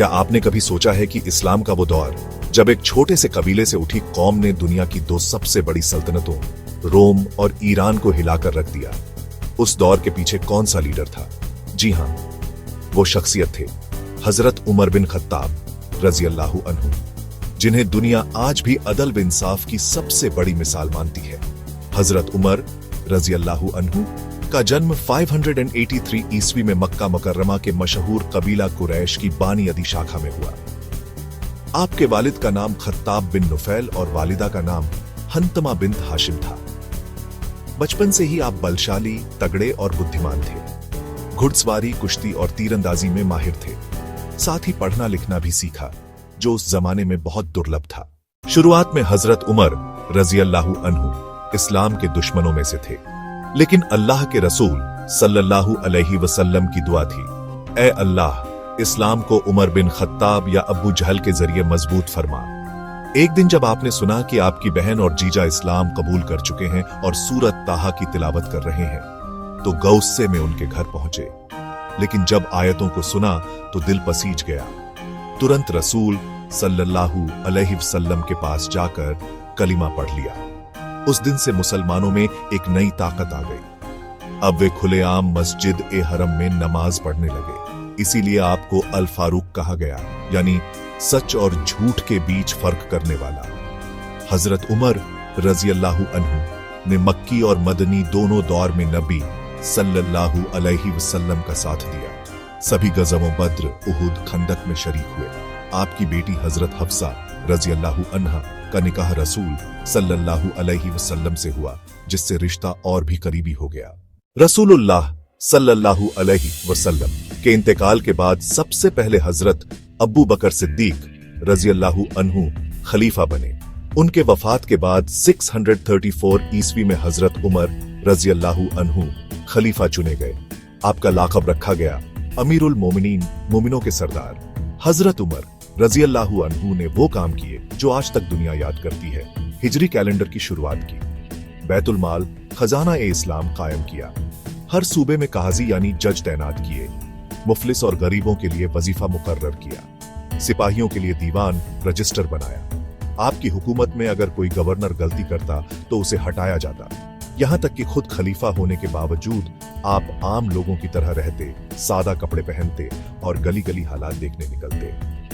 क्या आपने कभी सोचा है कि इस्लाम का वो दौर जब एक छोटे से कबीले से उठी कौम ने दुनिया की दो सबसे बड़ी सल्तनतों रोम और ईरान को हिलाकर रख दिया, उस दौर के पीछे कौन सा लीडर था? जी हां, वो शख्सियत थे हजरत उमर बिन खत्ताब रजी अल्लाह अन्हु, जिन्हें दुनिया आज भी अदल व इंसाफ की सबसे बड़ी मिसाल मानती है। हजरत उमर रजी अल्लाह अन्हु का जन्म 583 ईस्वी में मक्का मुकर्रमा के मशहूर कबीला कुरैश की बानी अदी शाखा में हुआ। आपके वालिद का नाम खत्ताब बिन नुफैल और वालिदा का नाम हंतमा बिन्त हाशिम था। बचपन से ही आप बलशाली, तगड़े और बुद्धिमान थे। घुड़सवारी, कुश्ती और तीरंदाजी में माहिर थे। साथ ही पढ़ना लिखना भी सीखा, जो उस जमाने में बहुत दुर्लभ था। शुरुआत में हजरत उमर रजी अल्लाह अन्हु इस्लाम के दुश्मनों में से थे, लेकिन अल्लाह के रसूल सल्लल्लाहु अलैहि वसल्लम की दुआ थी, ऐ अल्लाह, इस्लाम को उमर बिन खत्ताब या अब्बू जहल के जरिए मजबूत फरमा। एक दिन जब आपने सुना कि आपकी बहन और जीजा इस्लाम कबूल कर चुके हैं और सूरत ताहा की तिलावत कर रहे हैं, तो गौस्से में उनके घर पहुंचे। लेकिन जब आयतों को सुना तो दिल पसीज गया। तुरंत रसूल सल्लल्लाहु अलैहि वसल्लम के पास जाकर कलिमा पढ़ लिया। उस दिन से मुसलमानों में एक नई ताकत आ गई। अब वे खुलेआम मस्जिद ए हरम में नमाज पढ़ने लगे। इसीलिए आपको अल फारूक कहा गया, यानी सच और झूठ के बीच फर्क करने वाला। हजरत उमर रजी अल्लाह अन्हु ने मक्की और मदनी दोनों दौर में नबी सल्लल्लाहु अलैहि वसल्लम का साथ दिया। सभी गज़वों बद्र, उहुद, खंदक में शरीक हुए। आपकी बेटी हजरत हफ्सा रजी अल्लाह अन्हा का निकाह रसूल सल्लल्लाहु अलैहि वसल्लम से हुआ, जिससे रिश्ता और भी करीबी हो गया। रसूलुल्लाह सल्लल्लाहु अलैहि वसल्लम के इंतकाल के बाद सबसे पहले हजरत अब्बू बकर सिद्दीक रजी अल्लाह अन्हु खलीफा बने। उनके वफात के बाद 634 ईस्वी में हजरत उमर रजी अल्लाह अन्हु खलीफा चुने गए। आपका लाक़ब रखा गया अमीरुल मोमिनीन, मोमिनों के सरदार। हजरत उमर रजी अल्लाह अन्हु ने वो काम किए जो आज तक दुनिया याद करती है। हिजरी कैलेंडर की शुरुआत की, बैतुल माल खजाना ए इस्लाम कायम किया, हर सूबे में काजी यानी जज तैनात किए, मुफलिस और गरीबों के लिए वजीफा मुकर्रर किया, सिपाहियों के लिए दीवान रजिस्टर बनाया। आपकी हुकूमत में अगर कोई गवर्नर गलती करता तो उसे हटाया जाता। यहां तक कि खुद खलीफा होने के बावजूद आप आम लोगों की तरह रहते, सादा कपड़े पहनते और गली गली हालात देखने निकलते।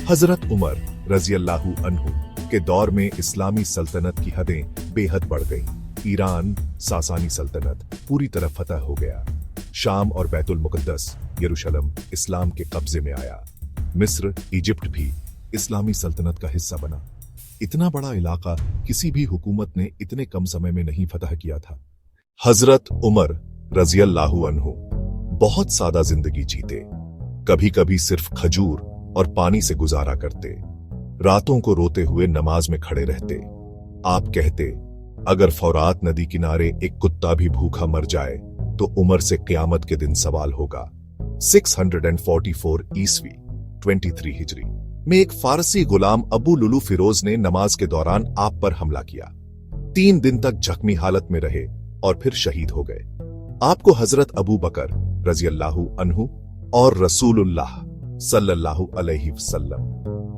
हजरत उमर रजी अल्लाह अन्हु के दौर में इस्लामी सल्तनत की हदें बेहद बढ़ गईं। ईरान, सासानी सल्तनत पूरी तरह फतह हो गया। शाम और बैतुल मुकद्दस यरूशलेम इस्लाम के कब्जे में आया। मिस्र, इजिप्ट भी इस्लामी सल्तनत का हिस्सा बना। इतना बड़ा इलाका किसी भी हुकूमत ने इतने कम समय में नहीं फतह किया था। हजरत उमर रजी अल्लाह अन्हु बहुत सादा जिंदगी जीते। कभी कभी सिर्फ खजूर और पानी से गुजारा करते। रातों को रोते हुए नमाज में खड़े रहते। आप कहते, अगर फौरात नदी किनारे एक कुत्ता भी भूखा मर जाए तो उमर से क़यामत के दिन सवाल होगा। 644 ईस्वी 23 हिजरी में एक फारसी गुलाम अबू लुलू फिरोज ने नमाज के दौरान आप पर हमला किया। 3 दिन तक जख्मी हालत में रहे और फिर शहीद हो गए। आपको हजरत अबू बकर रजी अल्लाह अन्हु और रसूलुल्लाह सल्लल्लाहु अलैहि वसल्लम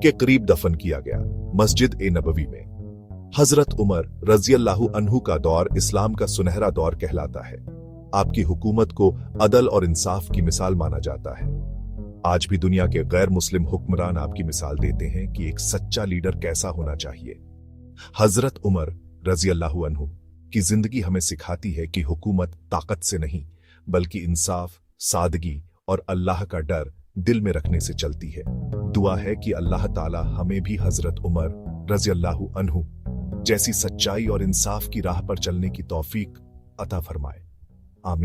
के करीब दफन किया गया, मस्जिद ए नबवी में। हजरत उमर रजी अल्लाह अन्हु का दौर इस्लाम का सुनहरा दौर कहलाता है। आपकी हुकूमत को अदल और इंसाफ की मिसाल माना जाता है। आज भी दुनिया के गैर मुस्लिम हुक्मरान आपकी मिसाल देते हैं कि एक सच्चा लीडर कैसा होना चाहिए। हजरत उमर रजी अल्लाह अन्हु की जिंदगी हमें सिखाती है कि हुकूमत ताकत से नहीं, बल्कि इंसाफ, सादगी और अल्लाह का डर दिल में रखने से चलती है। दुआ है कि अल्लाह ताला हमें भी हजरत उमर रजी अल्लाह अन्हु जैसी सच्चाई और इंसाफ की राह पर चलने की तौफीक अता फरमाए।